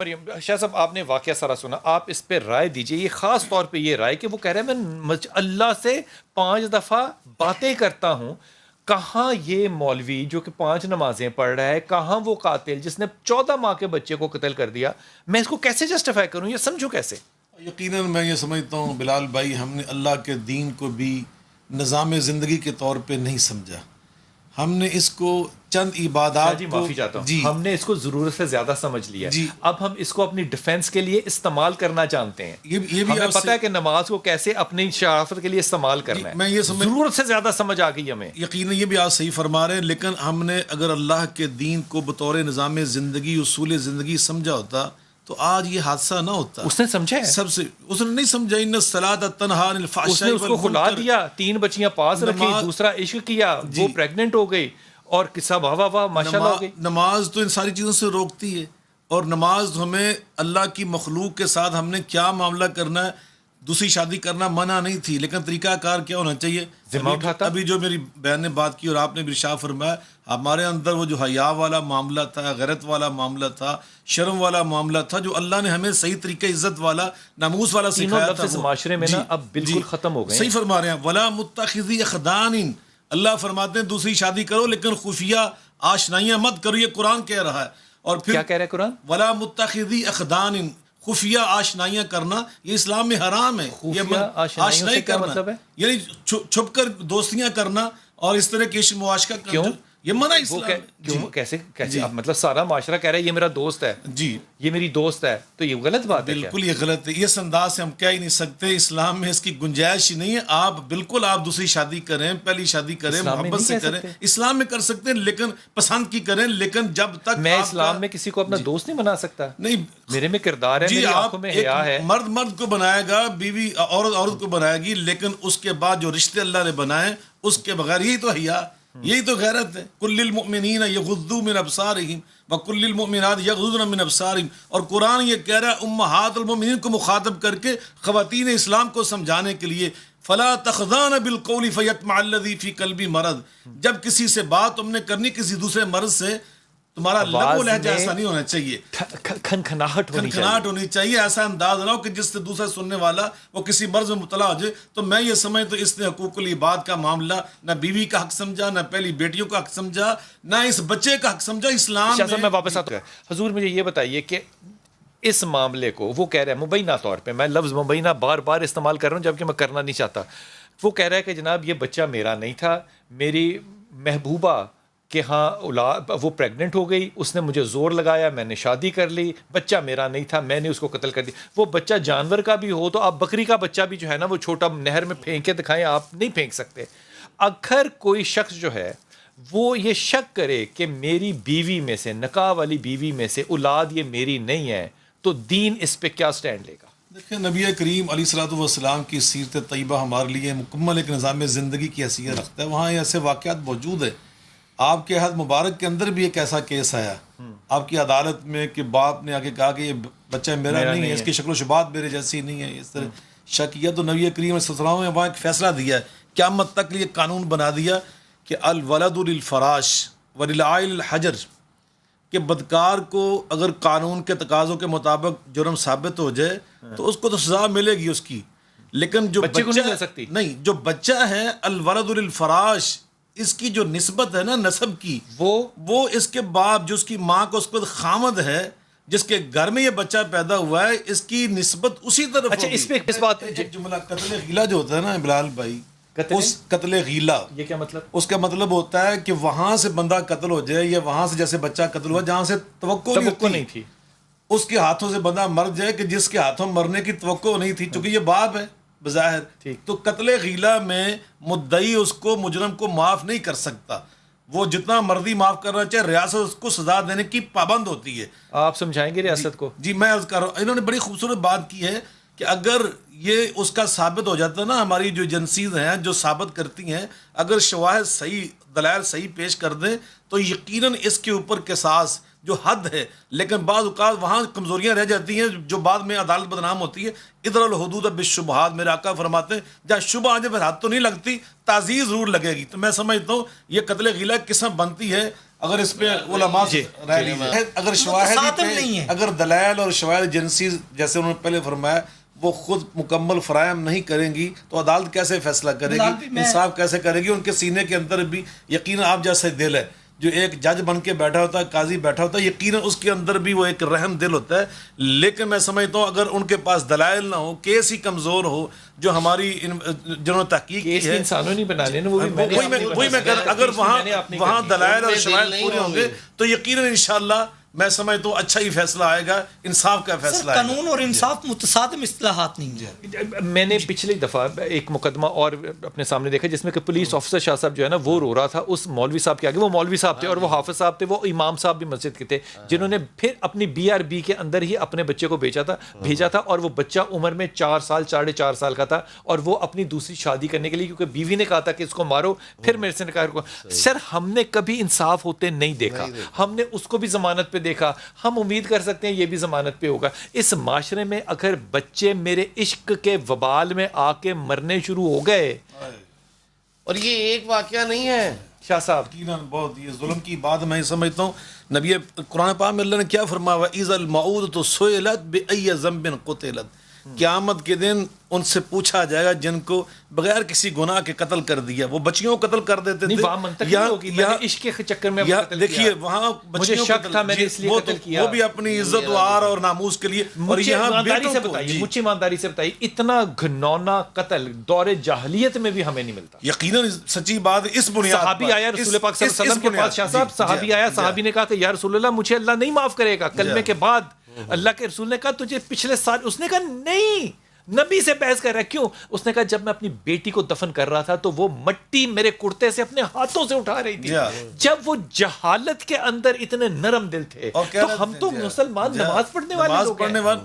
مریم شاہ صاحب، آپ نے واقعہ سارا سنا، آپ اس پہ رائے دیجئے. یہ خاص طور پہ یہ رائے کہ وہ کہہ رہے ہیں میں اللہ سے 5 دفعہ باتیں کرتا ہوں. کہاں یہ مولوی جو کہ 5 نمازیں پڑھ رہا ہے، کہاں وہ قاتل جس نے 14 ماہ کے بچے کو قتل کر دیا؟ میں اس کو کیسے جسٹیفائی کروں؟ یہ سمجھوں کیسے؟ یقیناً میں یہ سمجھتا ہوں بلال بھائی، ہم نے اللہ کے دین کو بھی نظام زندگی کے طور پہ نہیں سمجھا. ہم نے اس کو چند عبادات جی کو معافی چاہتا ہوں، ہم نے اس کو ضرورت سے زیادہ سمجھ لیا ہے. جی اب ہم اس کو اپنی ڈیفنس کے لیے استعمال کرنا جانتے ہیں. یہ بھی ہمیں آپ پتہ ہے کہ نماز کو کیسے اپنی شرافت کے لیے استعمال کرنا ہے. میں یہ ضرورت سے زیادہ سمجھ آ گئی ہمیں. یقیناً یہ بھی آپ صحیح فرما رہے ہیں، لیکن ہم نے اگر اللہ کے دین کو بطور نظام زندگی، اصول زندگی سمجھا ہوتا تو آج یہ حادثہ نہ ہوتا. اس نے سمجھا ہے، سب سے اس نے نہیں سمجھا. ان الصلاۃ تنہی عن اس نے الفحشاء اس کو کھلا دیا، 3 بچیاں پاس رکھی، دوسرا عشق کیا، وہ پریگننٹ ہو گئی اور قصہ واہ واہ واہ ماشاءاللہ ہو گئی. نماز تو ان ساری چیزوں سے روکتی ہے، اور نماز ہمیں اللہ کی مخلوق کے ساتھ ہم نے کیا معاملہ کرنا ہے. دوسری شادی کرنا منع نہیں تھی، لیکن طریقہ کار کیا ہونا چاہیے. ذمہ اٹھاتا. ابھی جو میری بہن نے بات کی اور آپ نے بھی ارشاد فرمایا، ہمارے اندر وہ جو حیا والا معاملہ تھا، غیرت والا معاملہ تھا، شرم والا معاملہ تھا، جو اللہ نے ہمیں صحیح طریقے عزت والا ناموس والا سکھایا تھا، اس معاشرے میں نا اب بالکل ختم ہو گئے. صحیح فرما رہے ہیں. ولا متخذی اخدان، اللہ فرماتے ہیں دوسری شادی کرو لیکن خفیہ آشنائیاں مت کرو. یہ قرآن کہہ رہا ہے. اور پھر کیا کہہ رہا ہے قرآن؟ ولا متخذی اخدان، خفیہ آشنائیاں کرنا یہ اسلام میں حرام ہے. خفیہ آشنائی کرنا مطلب ہے یعنی چھپ کر دوستیاں کرنا اور اس طرح کے معاشقہ کرنا. کیوں؟ یہ منع اسلام. کیوں کیسے مطلب سارا معاشرہ کہہ رہا ہے یہ میرا دوست ہے، جی یہ میری دوست ہے، تو یہ غلط بات ہے؟ بالکل یہ غلط ہے. اس انداز سے ہم کہہ ہی نہیں سکتے. اسلام میں اس کی گنجائش ہی نہیں ہے. آپ بالکل آپ دوسری شادی کریں، پہلی شادی کریں، محبت سے کریں. اسلام میں کر سکتے ہیں لیکن پسند کی کریں. لیکن جب تک میں اسلام میں کسی کو اپنا دوست نہیں بنا سکتا. نہیں، میرے میں کردار ہے، میری آنکھوں میں حیا ہے. مرد کو بنائے گا، بیوی عورت کو بنائے گی، لیکن اس کے بعد جو رشتے اللہ نے بنائے اس کے بغیر، یہی تو حیا، یہی تو غیرت ہے. کل للمؤمنین یغضوا من ابصارہم وکل للمؤمنات یغضضن من ابصارہم. اور قرآن یہ کہہ رہا ہے امہات المؤمنین کو مخاطب کر کے خواتین اسلام کو سمجھانے کے لیے، فلا تخضعن بالقول فیطمع الذی فی قلبہ مرض. جب کسی سے بات تم نے کرنی کسی دوسرے مرض سے، تمہارا لب و لہجہ ایسا نہیں ہونا چاہیے، کھنکھناہٹ ہونی چاہیے. ایسا انداز نہ ہو کہ جس سے دوسرا سننے والا وہ کسی مرض میں مبتلا ہو جائے. تو میں یہ سمجھتا ہوں اس نے حقوق العباد کا معاملہ نہ بیوی کا حق سمجھا، نہ پہلی بیٹیوں کا حق سمجھا، نہ اس بچے کا حق سمجھا. اسلام میں واپس آتا ہوں. حضور مجھے یہ بتائیے کہ اس معاملے کو وہ کہہ رہے ہیں مبینہ طور پہ، میں لفظ مبینہ بار بار استعمال کر رہا ہوں جبکہ میں کرنا نہیں چاہتا. وہ کہہ رہا ہے کہ جناب یہ بچہ میرا نہیں تھا، میری محبوبہ کہ ہاں وہ پریگننٹ ہو گئی، اس نے مجھے زور لگایا، میں نے شادی کر لی، بچہ میرا نہیں تھا، میں نے اس کو قتل کر دیا. وہ بچہ جانور کا بھی ہو تو آپ بکری کا بچہ بھی جو ہے نا وہ چھوٹا نہر میں پھینک کے دکھائیں، آپ نہیں پھینک سکتے. اگر کوئی شخص جو ہے وہ یہ شک کرے کہ میری بیوی میں سے، نکاح والی بیوی میں سے اولاد یہ میری نہیں ہے، تو دین اس پہ کیا سٹینڈ لے گا؟ دیکھیں، نبی کریم علیہ الصلوۃ والسلام کی سیرت طیبہ ہمارے لیے مکمل ایک نظام زندگی کی حیثیت رکھتا ہے. وہاں ایسے واقعات موجود ہیں. آپ کے عہد مبارک کے اندر بھی ایک ایسا کیس آیا آپ کی عدالت میں کہ باپ نے آگے کہا کہ یہ بچہ میرا نہیں ہے، اس کی شکل و شبات میرے جیسی نہیں ہے، اس طرح شک کیا. تو نبی کریم علیہ السلام نے وہاں ایک فیصلہ دیا ہے، قیامت تک یہ قانون بنا دیا کہ الولد للفراش وللعائل الحجر، کہ بدکار کو اگر قانون کے تقاضوں کے مطابق جرم ثابت ہو جائے تو اس کو تو سزا ملے گی اس کی، لیکن جو بچے کو نہیں مل سکتی. نہیں، جو بچہ ہے الولد للفراش، اس کی جو نسبت ہے نا نسب کی، وہ اس کے باپ جو اس کی ماں کو اس کو خامد ہے، جس کے گھر میں یہ بچہ پیدا ہوا ہے، اس کی نسبت اسی طرف. اچھا اس پہ اس بات ایک جملہ قتل غیلہ جو ہوتا ہے نا بلال بھائی، اس قتل غیلہ، یہ کیا مطلب؟ اس کا مطلب ہوتا ہے کہ وہاں سے بندہ قتل ہو جائے یا وہاں سے جیسے بچہ قتل ہوا جہاں سے توقع نہیں تھی، اس کے ہاتھوں سے بندہ مر جائے کہ جس کے ہاتھوں مرنے کی توقع نہیں تھی، چونکہ یہ باپ ہے بظاہر. تو قتل غیلہ میں مدعی اس کو، مجرم کو معاف نہیں کر سکتا. وہ جتنا مرضی معاف کرنا چاہے، ریاست اس کو سزا دینے کی پابند ہوتی ہے. آپ سمجھائیں گے ریاست کو؟ جی میں عرض کر رہا ہوں، انہوں نے بڑی خوبصورت بات کی ہے کہ اگر یہ اس کا ثابت ہو جاتا ہے نا، ہماری جو ایجنسیز ہیں جو ثابت کرتی ہیں، اگر شواہد صحیح، دلائل صحیح پیش کر دیں تو یقیناً اس کے اوپر قصاص جو حد ہے. لیکن بعض اوقات وہاں کمزوریاں رہ جاتی ہیں جو بعد میں عدالت بدنام ہوتی ہے. ادھر الحدود بالشبہات، میرے آقا فرماتے ہیں جہاں شبہ آ جائے پھر حد تو نہیں لگتی، تعزیر ضرور لگے گی. تو میں سمجھتا ہوں یہ قتل غیلہ قسم بنتی ہے اگر اس پہ علماء رہ لیجیے، اگر شواہد نہیں ہے، اگر دلائل اور شواہد جنسی جیسے انہوں نے پہلے فرمایا وہ خود مکمل فراہم نہیں کریں گی تو عدالت کیسے فیصلہ کرے گی، انصاف کیسے کرے گی؟ ان کے سینے کے اندر بھی یقیناً آپ جیسے دل ہے، جو ایک جج بن کے بیٹھا ہوتا ہے، قاضی بیٹھا ہوتا ہے، یقیناً اس کے اندر بھی وہ ایک رحم دل ہوتا ہے. لیکن میں سمجھتا ہوں اگر ان کے پاس دلائل نہ ہو، کیس ہی کمزور ہو، جو ہماری جنہوں نے تحقیق کی ہے، انسانوں نہیں بنانے نا، وہی میں کہہ اگر وہاں دلائل اور شواہد پورے ہوں گے تو یقیناً انشاءاللہ میں سمجھتا ہوں اچھا ہی فیصلہ آئے گا، انصاف کا فیصلہ آئے گا. قانون اور انصاف متصادم اصطلاحات نہیں ہیں. میں نے پچھلی دفعہ ایک مقدمہ اور اپنے سامنے دیکھا جس میں کہ پولیس آفیسر شاہ صاحب جو ہے نا وہ رو رہا تھا اس مولوی صاحب کے آگے. وہ مولوی صاحب تھے اور وہ حافظ صاحب تھے، وہ امام صاحب بھی مسجد کے تھے، جنہوں نے پھر اپنی BRB کے اندر ہی اپنے بچے کو بھیجا تھا اور وہ بچہ عمر میں 4 سال 4.5 سال کا تھا اور وہ اپنی دوسری شادی کرنے کے لیے، کیونکہ بیوی نے کہا تھا کہ اس کو مارو، پھر میرے سے نے کہا سر ہم نے کبھی انصاف ہوتے نہیں دیکھا، ہم نے اس کو بھی ضمانت پہ دیکھا، ہم امید کر سکتے ہیں یہ بھی ضمانت پہ ہوگا. اس معاشرے میں اگر بچے میرے عشق کے وبال میں آ کے مرنے شروع ہو گئے، اور یہ ایک واقعہ نہیں ہے شاہ صاحب، یقیناً بہت یہ ظلم کی بات میں سمجھتا ہوں. نبی قرآن پاک میں اللہ نے کیا فرمایا، وَإِذَا الْمَوْءُودَةُ سُئِلَتْ بِأَيِّ ذَنبٍ قُتِلَتْ، قیامت کے دن ان سے پوچھا جائے گا جن کو بغیر کسی گناہ کے قتل کر دیا. وہ بچیوں کو قتل کر دیتے تھے، وہاں منطق نہیں ہوگی میں نے عشق کے چکر میں قتل دیکھیے کیا، وہاں مجھے بچیوں شک تھا میں نے اس لیے قتل کیا. وہ بھی اپنی عزت و عار اور ناموس کے لیے. اور مجھے یہاں ایمانداری سے بیٹوں کو بتائیے، مجھے ایمانداری سے بتائیے اتنا گھنونا قتل دور جاہلیت میں بھی ہمیں نہیں ملتا. یقیناً سچی بات اس بنیاد صحابی آیا رسول پاک صلی اللہ علیہ وسلم کے پاس، شاہ صاحب صحابی آیا، صحابی نے کہا کہ یا رسول اللہ مجھے اللہ نہیں معاف کرے گا. کلمے کے بعد اللہ کے رسول نے کہا تجھے پچھلے سال، اس نے کہا نہیں، نبی سے بحث کر رہا ہے. کیوں؟ اس نے کہا جب میں اپنی بیٹی کو دفن کر رہا تھا تو وہ مٹی میرے کرتے سے اپنے ہاتھوں سے اٹھا رہی تھی. جب وہ جہالت کے اندر اتنے نرم دل تھے تو ہم تو مسلمان نماز پڑھنے والے لوگ ہیں.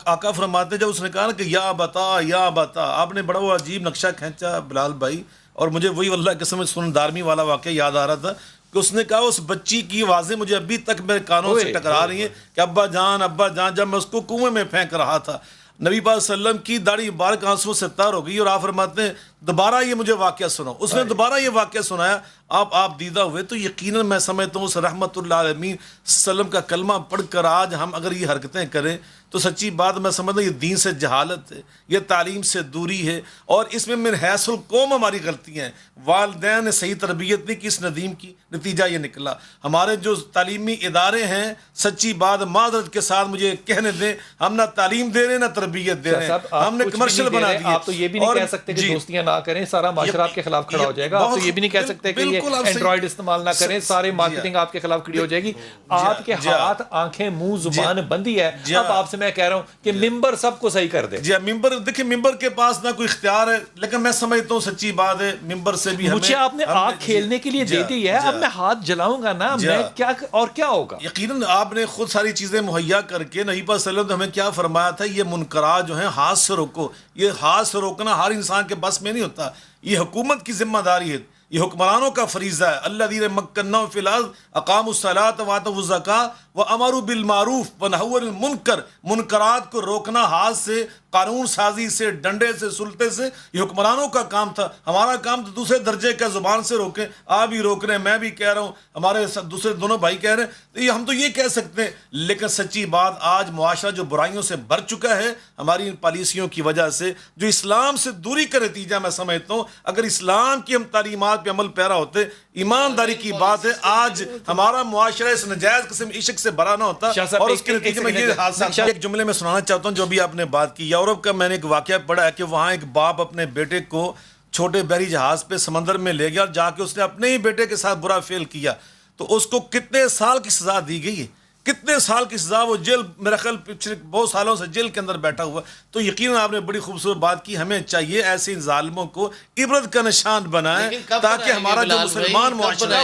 آقا فرماتے جب اس نے کہا کہ یا بتا، آپ نے بڑا وہ عجیب نقشہ کھینچا بلال بھائی، اور مجھے وہی اللہ کے سمجھ سن دارمی والا واقعہ یاد آ رہا تھا کہ اس نے کہا اس بچی کی آوازیں مجھے ابھی تک میرے کانوں سے ٹکرا رہی ہیں کہ ابا جان جب میں اس کو کنویں میں پھینک رہا تھا. نبی پاک صلی اللہ علیہ وسلم کی داڑھی مبارک آنسوں سے تر ہو گئی اور آپ فرماتے ہیں دوبارہ یہ مجھے واقعہ سناؤ. اس نے دوبارہ یہ واقعہ سنایا، آپ دیدہ ہوئے. تو یقیناً میں سمجھتا ہوں اس رحمت اللہ علیہ وسلم کا کلمہ پڑھ کر آج ہم اگر یہ حرکتیں کریں تو سچی بات میں سمجھتا ہوں یہ دین سے جہالت ہے، یہ تعلیم سے دوری ہے، اور اس میں من حیث القوم ہماری غلطیاں ہیں. والدین نے صحیح تربیت نہیں کی، اس ندیم کی نتیجہ یہ نکلا. ہمارے جو تعلیمی ادارے ہیں سچی بات معذرت کے ساتھ مجھے کہنے دیں، ہم نہ تعلیم دے رہے ہیں نہ تربیت دے رہے ہیں، ہم نے کمرشل بنا دیا. آپ تو یہ بھی نہیں کہہ سکتے کہ دوستیاں نہ کریں، سارا معاشرہ آپ کے خلاف کھڑا ہو جائے گا. آپ تو یہ بھی نہیں کہہ سکتے کہ یہ اینڈرائڈ استعمال نہ کریں، سارے مارکیٹنگ آپ کے خلاف کھڑی ہو جائے گی. آپ کے ہاتھ آنکھیں منہ زبان بندی ہے. اب آپ سے میں کہہ رہا ہوں کہ ممبر سب کو صحیح کر دے. جی ممبر دیکھیں، ممبر کے پاس نہ کوئی اختیار ہے، لیکن میں سمجھتا ہوں سچی بات ہے ممبر سے بھی مجھے آپ نے آگ کھیلنے کے لیے دے دی ہے، اب میں ہاتھ جلاؤں گا نا، میں کیا اور کیا ہوگا. یقیناً آپ نے خود ساری چیزیں مہیا کر کے نبی پاک صلی اللہ علیہ وسلم نے ہمیں کیا فرمایا تھا، یہ منکرات جو ہیں ہاتھ سے روکو. یہ ہاتھ سے روکنا ہر انسان کے بس میں نہیں ہوتا، یہ حکومت کی ذمہ داری ہے، یہ حکمرانوں کا فریضہ ہے. الذین مکناہم فی الارض اقاموا الصلاۃ وآتوا الزکاۃ وامروا بالمعروف ونہوا عن المنکر. منکرات کو روکنا ہاتھ سے، قانون سازی سے، ڈنڈے سے، سلطے سے، یہ حکمرانوں کا کام تھا. ہمارا کام تو دوسرے درجے کا زبان سے روکیں. آپ بھی روک رہے ہیں، میں بھی کہہ رہا ہوں، ہمارے دوسرے دونوں بھائی کہہ رہے ہیں، تو یہ ہم تو یہ کہہ سکتے ہیں. لیکن سچی بات آج معاشرہ جو برائیوں سے بھر چکا ہے ہماری ان پالیسیوں کی وجہ سے، جو اسلام سے دوری کا نتیجہ میں سمجھتا ہوں. اگر اسلام کی ہم تعلیمات پہ عمل پیرا ہوتے، ایمانداری کی بات ہے آج ہمارا معاشرہ اس نجائز قسم عشق سے بھرا نہ ہوتا، اور اس کے نتیجے میں یہ حادثہ. ایک جملے میں سنانا چاہتا ہوں جو بھی آپ نے بات کی. یورپ کا میں نے ایک واقعہ پڑھا ہے کہ وہاں ایک باپ اپنے بیٹے کو چھوٹے بحری جہاز پہ سمندر میں لے گیا اور جا کے اس نے اپنے ہی بیٹے کے ساتھ برا فعل کیا، تو اس کو کتنے سال کی سزا دی گئی ہے، کتنے سال کی سزا. وہ جیل میرا خیال پچھلے بہت سالوں سے جیل کے اندر بیٹھا ہوا. تو یقیناً آپ نے بڑی خوبصورت بات کی. ہمیں چاہیے ایسے ظالموں کو عبرت کا نشان بنائیں تاکہ ہمارا جو مسلمان معاشرہ